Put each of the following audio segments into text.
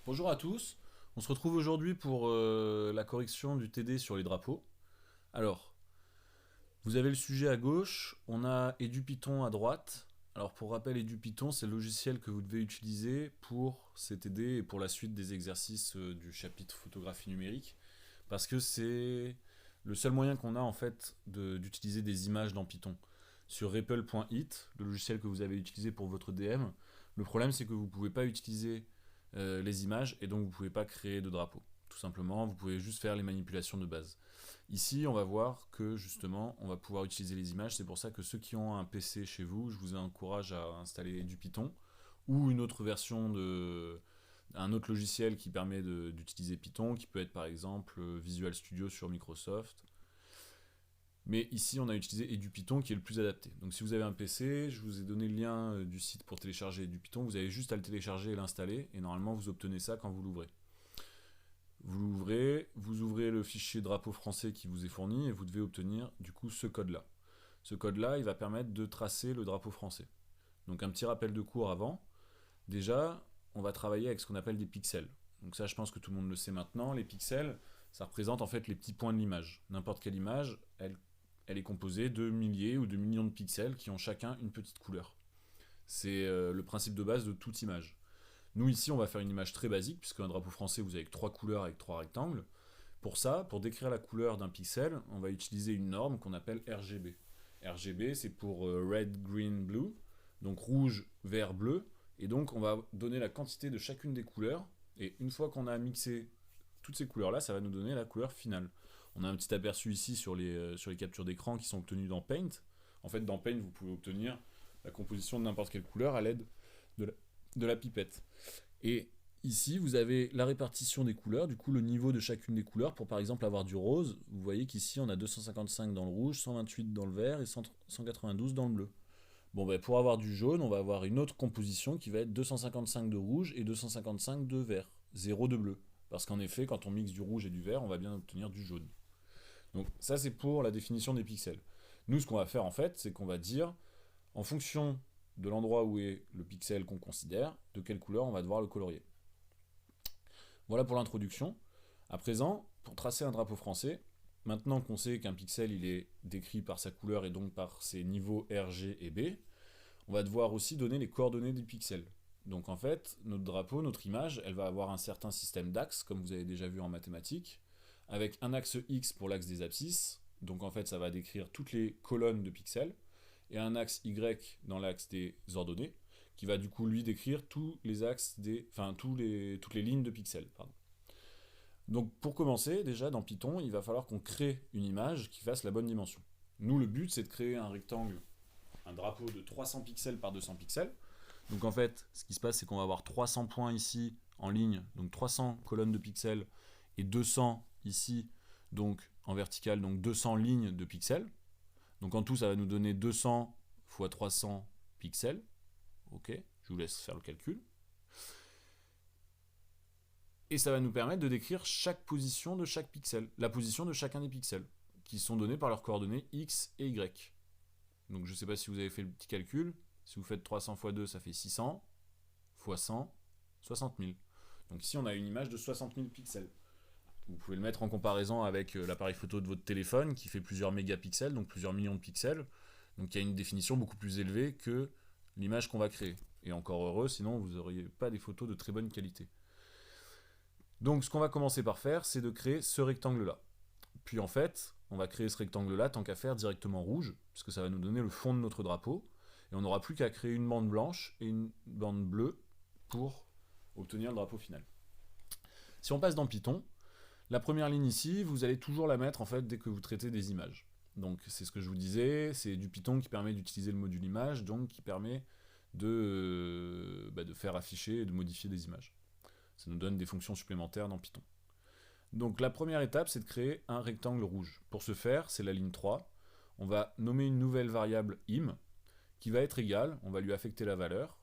Bonjour à tous, on se retrouve aujourd'hui pour la correction du TD sur les drapeaux. Alors, vous avez le sujet à gauche, on a EduPython à droite. Alors pour rappel, EduPython c'est le logiciel que vous devez utiliser pour ces TD et pour la suite des exercices du chapitre photographie numérique. Parce que c'est le seul moyen qu'on a en fait d'utiliser des images dans Python. Sur REPL.it, le logiciel que vous avez utilisé pour votre DM, le problème c'est que vous ne pouvez pas utiliser les images et donc vous ne pouvez pas créer de drapeau. Tout simplement, vous pouvez juste faire les manipulations de base. Ici, on va voir que justement, on va pouvoir utiliser les images. C'est pour ça que ceux qui ont un PC chez vous, je vous encourage à installer du Python ou une autre version de un autre logiciel qui permet d'utiliser Python, qui peut être par exemple Visual Studio sur Microsoft. Mais ici, on a utilisé EduPython qui est le plus adapté. Donc si vous avez un PC, je vous ai donné le lien du site pour télécharger EduPython. Vous avez juste à le télécharger et l'installer. Et normalement, vous obtenez ça quand vous l'ouvrez. Vous l'ouvrez, vous ouvrez le fichier drapeau français qui vous est fourni et vous devez obtenir du coup ce code-là. Ce code-là, il va permettre de tracer le drapeau français. Donc un petit rappel de cours avant. Déjà, on va travailler avec ce qu'on appelle des pixels. Donc ça, je pense que tout le monde le sait maintenant. Les pixels, ça représente en fait les petits points de l'image. N'importe quelle image, elle est composée de milliers ou de millions de pixels qui ont chacun une petite couleur. C'est le principe de base de toute image. Nous ici, on va faire une image très basique, puisque un drapeau français, vous avez que 3 couleurs avec 3 rectangles. Pour ça, pour décrire la couleur d'un pixel, on va utiliser une norme qu'on appelle RGB. RGB, c'est pour Red, Green, Blue, donc rouge, vert, bleu. Et donc, on va donner la quantité de chacune des couleurs. Et une fois qu'on a mixé toutes ces couleurs-là, ça va nous donner la couleur finale. On a un petit aperçu ici sur les captures d'écran qui sont obtenues dans Paint. En fait, dans Paint, vous pouvez obtenir la composition de n'importe quelle couleur à l'aide de la pipette. Et ici, vous avez la répartition des couleurs, du coup le niveau de chacune des couleurs. Pour par exemple avoir du rose, vous voyez qu'ici on a 255 dans le rouge, 128 dans le vert et 192 dans le bleu. Bon, ben, pour avoir du jaune, on va avoir une autre composition qui va être 255 de rouge et 255 de vert, 0 de bleu. Parce qu'en effet, quand on mixe du rouge et du vert, on va bien obtenir du jaune. Donc ça, c'est pour la définition des pixels. Nous, ce qu'on va faire en fait, c'est qu'on va dire, en fonction de l'endroit où est le pixel qu'on considère, de quelle couleur on va devoir le colorier. Voilà pour l'introduction. À présent, pour tracer un drapeau français, maintenant qu'on sait qu'un pixel il est décrit par sa couleur et donc par ses niveaux R, G et B, on va devoir aussi donner les coordonnées du pixel. Donc en fait, notre drapeau, notre image, elle va avoir un certain système d'axes, comme vous avez déjà vu en mathématiques, avec un axe X pour l'axe des abscisses, donc en fait ça va décrire toutes les colonnes de pixels, et un axe Y dans l'axe des ordonnées, qui va du coup lui décrire tous les axes toutes les lignes de pixels. Pardon. Donc pour commencer, déjà dans Python, il va falloir qu'on crée une image qui fasse la bonne dimension. Nous, le but, c'est de créer un rectangle, un drapeau de 300 pixels par 200 pixels. Donc en fait, ce qui se passe, c'est qu'on va avoir 300 points ici en ligne, donc 300 colonnes de pixels, et 200 ici, donc en vertical, donc 200 lignes de pixels. Donc en tout, ça va nous donner 200 fois 300 pixels. Ok, je vous laisse faire le calcul. Et ça va nous permettre de décrire chaque position de chaque pixel, la position de chacun des pixels, qui sont donnés par leurs coordonnées x et y. Donc je ne sais pas si vous avez fait le petit calcul. Si vous faites 300 fois 2, ça fait 600, fois 100, 60 000. Donc ici, on a une image de 60 000 pixels. Vous pouvez le mettre en comparaison avec l'appareil photo de votre téléphone qui fait plusieurs mégapixels, donc plusieurs millions de pixels. Donc il y a une définition beaucoup plus élevée que l'image qu'on va créer. Et encore heureux, sinon vous n'auriez pas des photos de très bonne qualité. Donc ce qu'on va commencer par faire, c'est de créer ce rectangle-là. Puis en fait, on va créer ce rectangle-là tant qu'à faire directement rouge, puisque ça va nous donner le fond de notre drapeau. Et on n'aura plus qu'à créer une bande blanche et une bande bleue pour obtenir le drapeau final. Si on passe dans Python, la première ligne ici, vous allez toujours la mettre en fait dès que vous traitez des images. Donc c'est ce que je vous disais, c'est du Python qui permet d'utiliser le module image, donc qui permet de faire afficher et de modifier des images. Ça nous donne des fonctions supplémentaires dans Python. Donc la première étape, c'est de créer un rectangle rouge. Pour ce faire, c'est la ligne 3. On va nommer une nouvelle variable im, qui va être égale, on va lui affecter la valeur,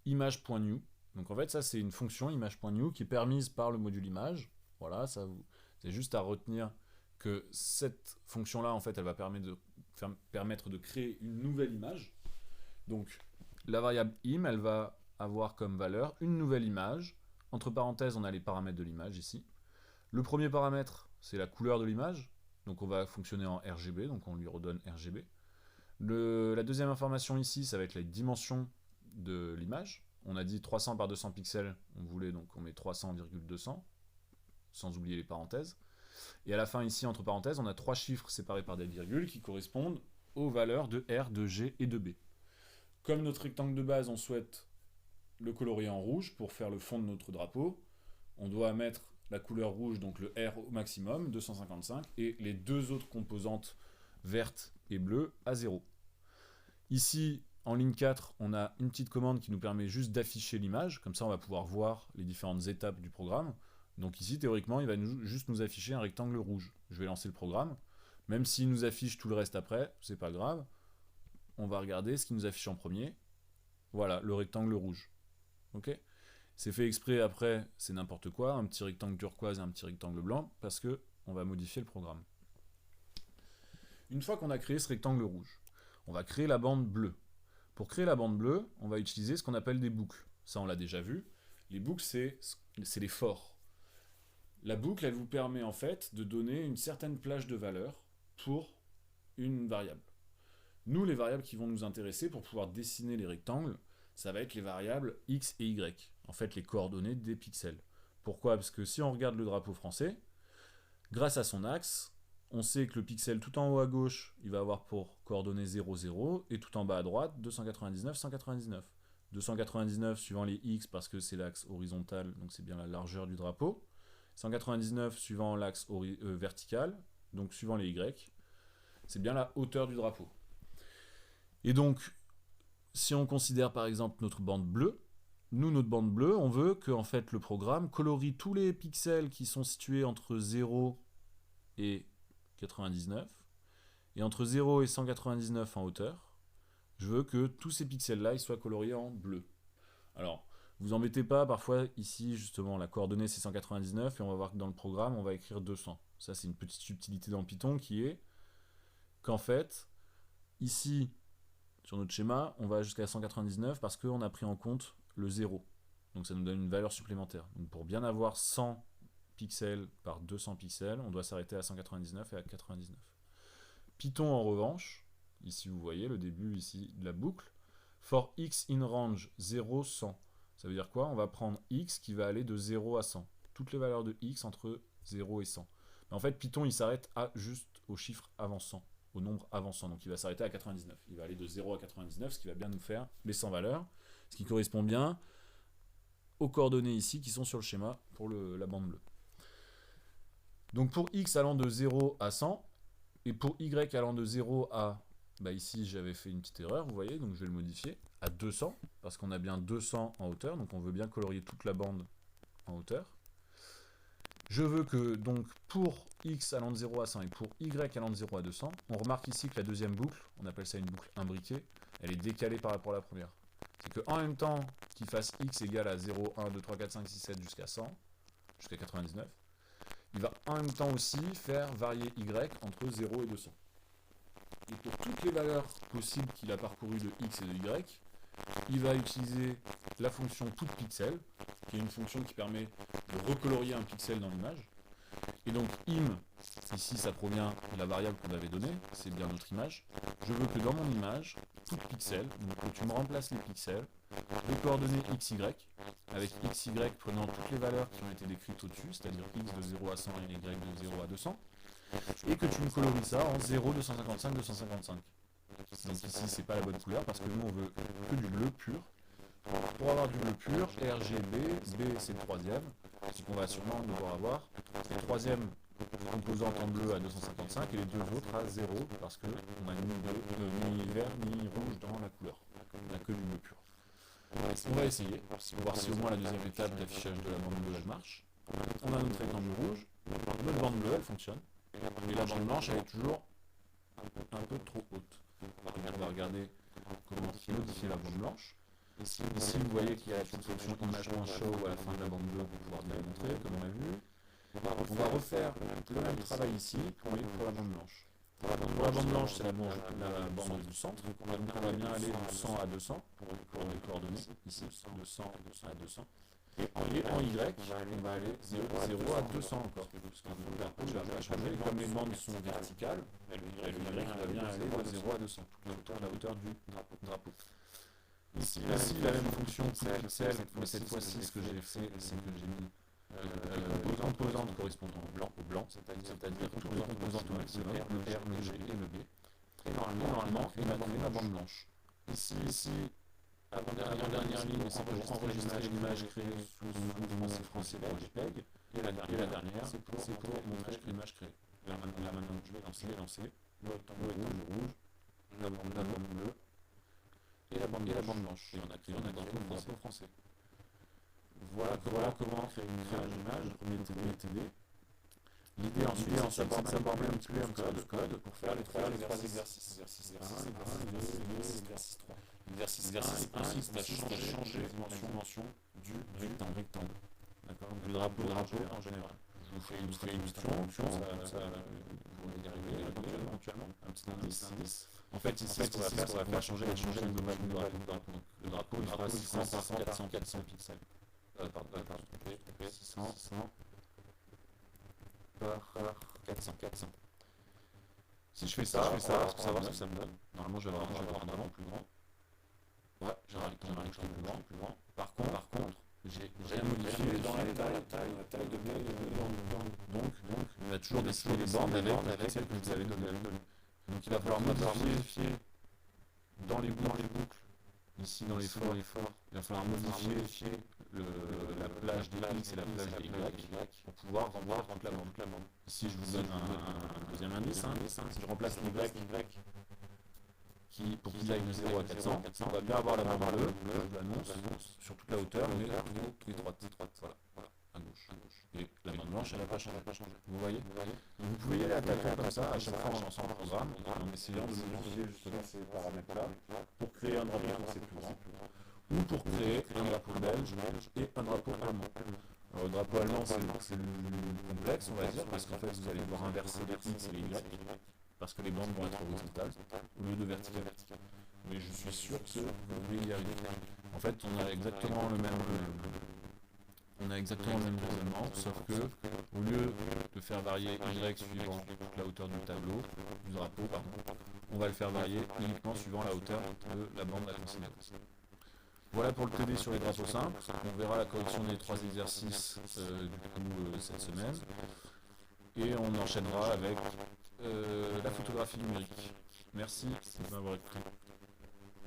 image.new. Donc en fait, ça c'est une fonction image.new qui est permise par le module image. Voilà, c'est juste à retenir que cette fonction-là, en fait, elle va permettre de créer une nouvelle image. Donc la variable im, elle va avoir comme valeur une nouvelle image entre parenthèses, on a les paramètres de l'image ici. Le premier paramètre, c'est la couleur de l'image. Donc on va fonctionner en RGB, donc on lui redonne RGB. La deuxième information ici, ça va être les dimensions de l'image. On a dit 300 par 200 pixels, on voulait donc on met 300,200, sans oublier les parenthèses. Et à la fin ici, entre parenthèses, on a 3 chiffres séparés par des virgules qui correspondent aux valeurs de R, de G et de B. Comme notre rectangle de base, on souhaite le colorier en rouge pour faire le fond de notre drapeau, on doit mettre la couleur rouge, donc le R au maximum, 255, et les deux autres composantes vertes et bleues à 0. Ici, en ligne 4, on a une petite commande qui nous permet juste d'afficher l'image, comme ça on va pouvoir voir les différentes étapes du programme. Donc ici, théoriquement, il va juste nous afficher un rectangle rouge. Je vais lancer le programme, même s'il nous affiche tout le reste après, c'est pas grave. On va regarder ce qu'il nous affiche en premier. Voilà, le rectangle rouge. Ok ? C'est fait exprès, après, c'est n'importe quoi, un petit rectangle turquoise et un petit rectangle blanc, parce que on va modifier le programme. Une fois qu'on a créé ce rectangle rouge, on va créer la bande bleue. Pour créer la bande bleue, on va utiliser ce qu'on appelle des boucles. Ça, on l'a déjà vu. Les boucles, c'est les forts. La boucle, elle vous permet en fait de donner une certaine plage de valeur pour une variable. Nous, les variables qui vont nous intéresser pour pouvoir dessiner les rectangles, ça va être les variables x et y, en fait les coordonnées des pixels. Pourquoi ? Parce que si on regarde le drapeau français, grâce à son axe, on sait que le pixel tout en haut à gauche, il va avoir pour coordonnées 0, 0, et tout en bas à droite, 299, 199. 299 suivant les x parce que c'est l'axe horizontal, donc c'est bien la largeur du drapeau. 199 suivant l'axe vertical, donc suivant les y, c'est bien la hauteur du drapeau. Et donc, si on considère par exemple notre bande bleue, nous, notre bande bleue, on veut que en fait, le programme colorie tous les pixels qui sont situés entre 0 et 99, et entre 0 et 199 en hauteur, je veux que tous ces pixels-là ils soient coloriés en bleu. Alors, vous embêtez pas, parfois ici justement la coordonnée c'est 199 et on va voir que dans le programme on va écrire 200. Ça c'est une petite subtilité dans Python qui est qu'en fait, ici sur notre schéma, on va jusqu'à 199 parce qu'on a pris en compte le 0. Donc ça nous donne une valeur supplémentaire. Donc pour bien avoir 100 pixels par 200 pixels, on doit s'arrêter à 199 et à 99. Python en revanche, ici vous voyez le début ici de la boucle, for x in range 0, 100. Ça veut dire quoi? On va prendre x qui va aller de 0 à 100. Toutes les valeurs de x entre 0 et 100. Mais en fait, Python, il s'arrête à juste au chiffre avant 100, au nombre avant 100. Donc il va s'arrêter à 99. Il va aller de 0 à 99, ce qui va bien nous faire les 100 valeurs, ce qui correspond bien aux coordonnées ici qui sont sur le schéma pour la bande bleue. Donc pour x allant de 0 à 100, et pour y allant de 0 à... Bah ici j'avais fait une petite erreur, vous voyez, donc je vais le modifier à 200, parce qu'on a bien 200 en hauteur, donc on veut bien colorier toute la bande en hauteur. Je veux que, donc, pour x allant de 0 à 100 et pour y allant de 0 à 200, on remarque ici que la deuxième boucle, on appelle ça une boucle imbriquée, elle est décalée par rapport à la première. C'est qu'en même temps qu'il fasse x égale à 0, 1, 2, 3, 4, 5, 6, 7 jusqu'à 100, jusqu'à 99, il va en même temps aussi faire varier y entre 0 et 200. Et pour toutes les valeurs possibles qu'il a parcourues de x et de y, il va utiliser la fonction toutPixel, qui est une fonction qui permet de recolorier un pixel dans l'image. Et donc im, ici ça provient de la variable qu'on avait donnée, c'est bien notre image. Je veux que dans mon image, toutPixel, donc que tu me remplaces les pixels, les coordonnées xy, avec xy prenant toutes les valeurs qui ont été décrites au-dessus, c'est-à-dire x de 0 à 100 et y de 0 à 200, et que tu me colories ça en 0, 255, 255. Donc ici c'est pas la bonne couleur parce que nous on veut que du bleu pur. Pour avoir du bleu pur, RGB, B c'est le troisième, ce qu'on va sûrement devoir avoir. Le troisième composante en bleu à 255 et les deux autres à 0 parce qu'on a ni vert ni rouge dans la couleur. On n'a que du bleu pur. On va essayer pour voir si au moins la deuxième étape d'affichage de la bande bleue elle marche. On a notre rectangle rouge, notre bande bleue elle fonctionne. Et la bande blanche elle est toujours un peu trop haute. On va regarder comment modifier la bande blanche. Ici vous voyez qu'il y a une fonction image.show à la fin de la bande bleue pour pouvoir bien la montrer, comme on a vu. On va refaire le même travail ici pour la bande blanche. Pour la bande blanche, c'est la bande du centre. Donc on va bien aller de 100 à 200 pour les coordonnées. Ici, de 100 à 200. Et en Y, on va aller 0 à 200 encore. Parce que le drapeau, il va changer. Comme les bandes sont verticales, le Y va bien aller de 0 à 200, toute la hauteur du drapeau. Ici, la même fonction pixel, mais cette fois-ci, ce que j'ai fait, c'est que j'ai mis les composantes correspondant au blanc, c'est-à-dire toutes les composantes au maximum, le R, le G et le B. Et normalement, il m'a donné la bande blanche. Ici, avant-dernière ligne, c'est pour enregistrer l'image créée sous français JPEG. Et la dernière, c'est pour montrer l'image créée. Là maintenant, je vais lancer le rouge, la bande bleue et la bande blanche. Et on a créé un drapeau français. Voilà comment créer une image, premier TD. L'idée ensuite, c'est d'aborder un petit peu le code pour faire les trois exercices. Exercice 1, exercice 3. Exercice 1 consiste à changer la dimension du rectangle. D'accord, du drapeau en général. Je vous fais une instruction, ça vous pourrez y arriver éventuellement. Un petit indice. En fait, ici, ce qu'on va faire, changer la globale du drapeau. Donc, le drapeau, il fera 600 par 400 pixels. Pardon, 600 par 400. Si je fais ça, pour savoir ce que ça me donne, normalement, je vais avoir un drapeau plus grand. Ouais, j'ai un rectangle plus grand. Par contre, j'ai rien modifié dans la taille de mes donc, il va toujours dessiner les bornes avec celles que vous avez données. Donc, il va falloir modifier dans les boucles, ici dans les forts, il va falloir modifier la plage des X et la plage des Y pour pouvoir remplir la bande. Ici, je vous donne un deuxième indice. Si je remplace l'Y pour qu'il aille de 0 à 400, on va bien avoir la bande bleue, je l'annonce, sur toute la hauteur, mais étroite, voilà, à gauche. Et la bande blanche, elle n'a pas changé. Vous voyez? Vous pouvez y aller attaquant comme ça, à chaque fois en lançant le programme, en essayant de modifier justement ces paramètres-là, pour créer un drapeau français plus grand, ou pour créer un drapeau belge et un drapeau allemand. Alors, le drapeau allemand, c'est le plus complexe, on va dire, parce qu'en fait, vous allez devoir inverser les X et les Y, parce que les bandes vont être horizontales au lieu de verticales. Mais je suis sûr que vous pouvez y arriver. En fait, on a exactement le même raisonnement, sauf que au lieu de faire varier Y suivant toute la hauteur du tableau, du drapeau, on va le faire varier uniquement suivant la hauteur de la bande à consignatrice. Voilà pour le TD sur les drapeaux simples. On verra la correction des 3 exercices cette semaine. Et on enchaînera avec la photographie numérique. Merci de m'avoir écouté.